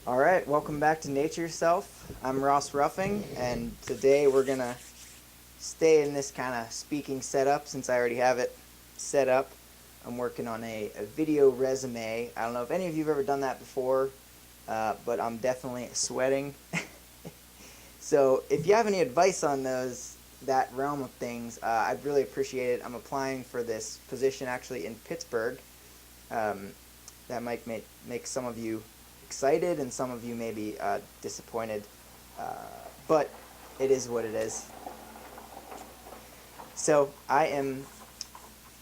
All right, welcome back to Nature Yourself. I'm Ross Ruffing, and today we're going to stay in this kind of speaking setup since I already have it set up. I'm working on a video resume. I don't know if any of you have ever done that before, but I'm definitely sweating. So if you have any advice on that realm of things, I'd really appreciate it. I'm applying for this position actually in Pittsburgh. That might make some of you excited and some of you may be disappointed, but it is what it is. So I am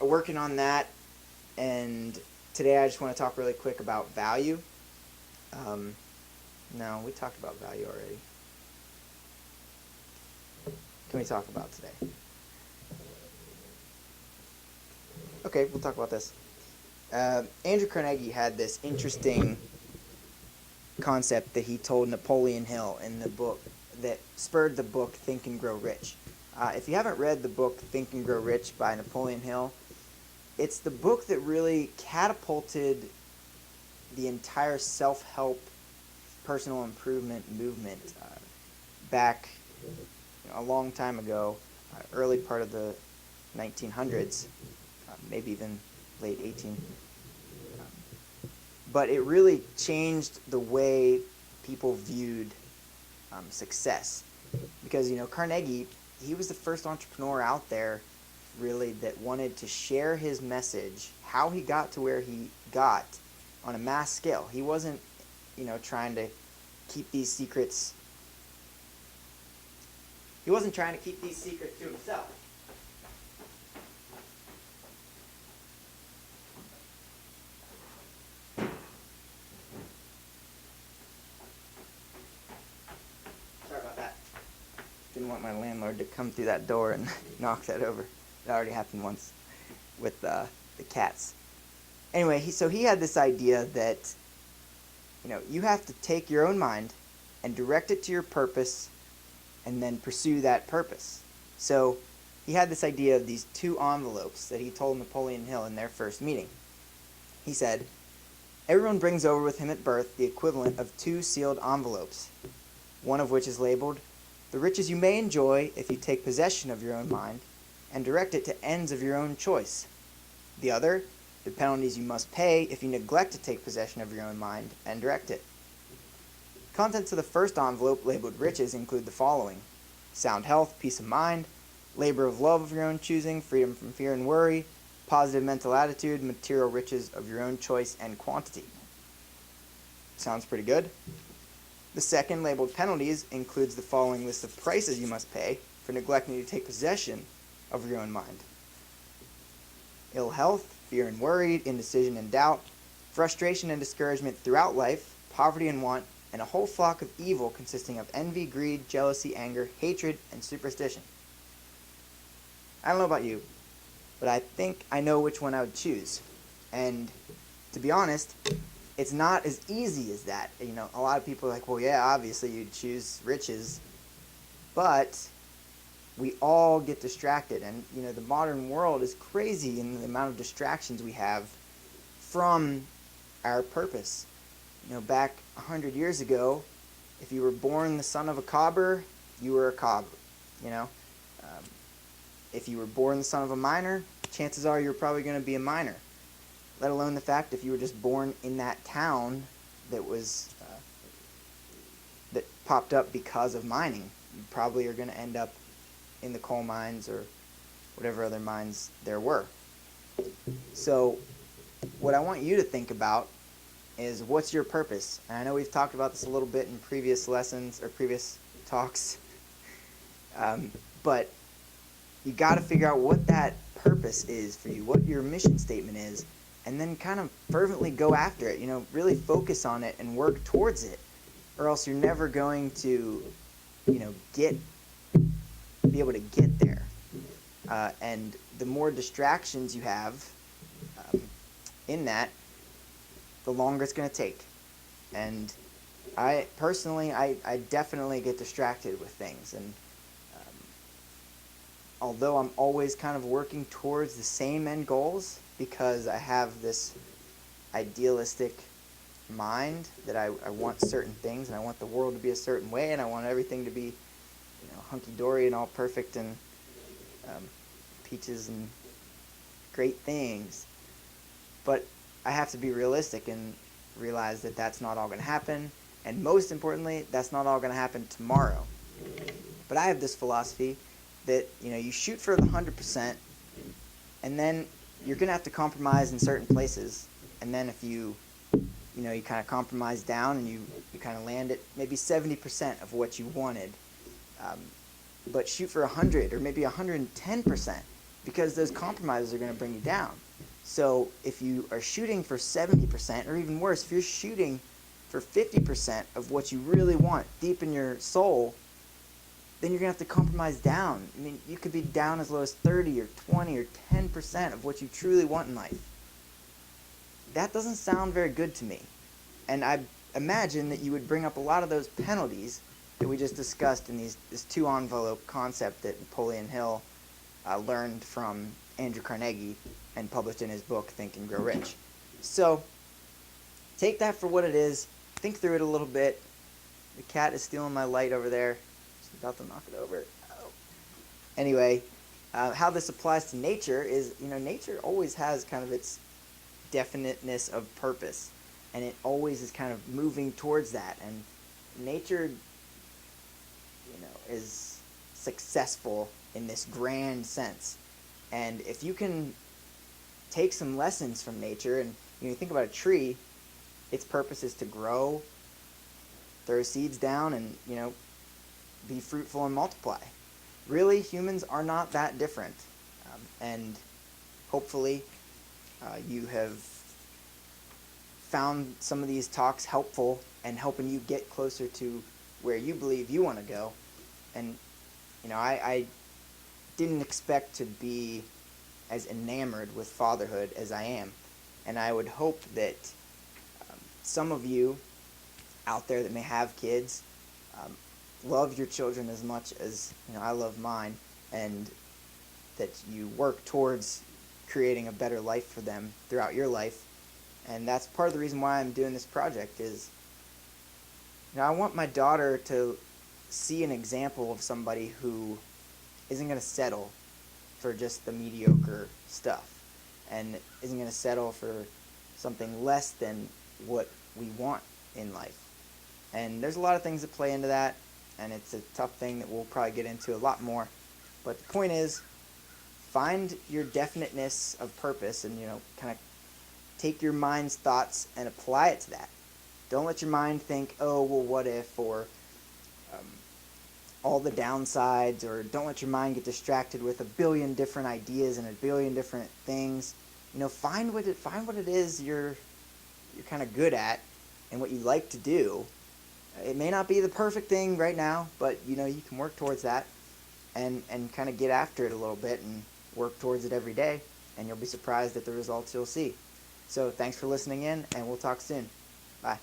working on that, and today I just want to talk really quick about value. No, we talked about value already. Can we talk about today? Okay, we'll talk about this. Andrew Carnegie had this interesting concept that he told Napoleon Hill in the book that spurred the book Think and Grow Rich. If you haven't read the book Think and Grow Rich by Napoleon Hill, it's the book that really catapulted the entire self-help, personal improvement movement back a long time ago, early part of the 1900s, maybe even late 18. But it really changed the way people viewed success. Because, Carnegie, he was the first entrepreneur out there really that wanted to share his message, how he got to where he got on a mass scale. He wasn't, trying to keep these secrets. He wasn't trying to keep these secrets to himself. Sorry about that. Didn't want my landlord to come through that door and knock that over. It already happened once with the cats. Anyway, so he had this idea that, you have to take your own mind and direct it to your purpose and then pursue that purpose. So he had this idea of these two envelopes that he told Napoleon Hill in their first meeting. He said, everyone brings over with him at birth the equivalent of two sealed envelopes, one of which is labeled, the riches you may enjoy if you take possession of your own mind and direct it to ends of your own choice. The other, the penalties you must pay if you neglect to take possession of your own mind and direct it. Contents of the first envelope labeled riches include the following: sound health, peace of mind, labor of love of your own choosing, freedom from fear and worry, positive mental attitude, material riches of your own choice and quantity. Sounds pretty good. The second, labeled penalties, includes the following list of prices you must pay for neglecting to take possession of your own mind: ill health, fear and worry, indecision and doubt, frustration and discouragement throughout life, poverty and want, and a whole flock of evil consisting of envy, greed, jealousy, anger, hatred, and superstition. I don't know about you, but I think I know which one I would choose. And to be honest, it's not as easy as that. A lot of people are like, well, yeah, obviously you'd choose riches, but we all get distracted. And, the modern world is crazy in the amount of distractions we have from our purpose. Back 100 years ago, if you were born the son of a cobbler, you were a cobbler. If you were born the son of a miner, chances are you're probably going to be a miner. Let alone the fact if you were just born in that town that was that popped up because of mining, you probably are going to end up in the coal mines or whatever other mines there were. So what I want you to think about is, what's your purpose? And I know we've talked about this a little bit in previous lessons or previous talks, but you got to figure out what that purpose is for you, what your mission statement is, and then kind of fervently go after it. Really focus on it and work towards it, or else you're never going to, be able to get there. And the more distractions you have in that, the longer it's going to take. And I personally, I definitely get distracted with things. And although I'm always kind of working towards the same end goals, because I have this idealistic mind that I want certain things, and I want the world to be a certain way, and I want everything to be, hunky-dory and all perfect and peaches and great things. But I have to be realistic and realize that that's not all going to happen, and most importantly, that's not all going to happen tomorrow. But I have this philosophy that, you shoot for the 100%, and then you're going to have to compromise in certain places. And then if you kind of compromise down and you kind of land at maybe 70% of what you wanted, but shoot for 100 or maybe 110%, because those compromises are going to bring you down. So if you are shooting for 70%, or even worse, if you're shooting for 50% of what you really want deep in your soul, then you're going to have to compromise down. I mean, you could be down as low as 30 or 20 or 10% of what you truly want in life. That doesn't sound very good to me. And I imagine that you would bring up a lot of those penalties that we just discussed in this two-envelope concept that Napoleon Hill learned from Andrew Carnegie and published in his book, Think and Grow Rich. So take that for what it is. Think through it a little bit. The cat is stealing my light over there. She's about to knock it over. Oh. Anyway, how this applies to nature is, nature always has kind of its definiteness of purpose, and it always is kind of moving towards that. And nature, is successful in this grand sense. And if you can take some lessons from nature, and you think about a tree, its purpose is to grow, throw seeds down, and be fruitful and multiply. Really, humans are not that different, and hopefully you have found some of these talks helpful and helping you get closer to where you believe you want to go. And I didn't expect to be as enamored with fatherhood as I am, and I would hope that some of you out there that may have kids love your children as much as I love mine, and that you work towards creating a better life for them throughout your life. And that's part of the reason why I'm doing this project is I want my daughter to see an example of somebody who isn't going to settle for just the mediocre stuff and isn't going to settle for something less than what we want in life. And there's a lot of things that play into that, and it's a tough thing that we'll probably get into a lot more. But the point is, find your definiteness of purpose and, kind of take your mind's thoughts and apply it to that. Don't let your mind think, oh, well, what if, or all the downsides, or don't let your mind get distracted with a billion different ideas and a billion different things. Find what it is you're kind of good at and what you like to do. It may not be the perfect thing right now, but you can work towards that and kind of get after it a little bit and work towards it every day, and you'll be surprised at the results you'll see. So thanks for listening in, and we'll talk soon. Bye.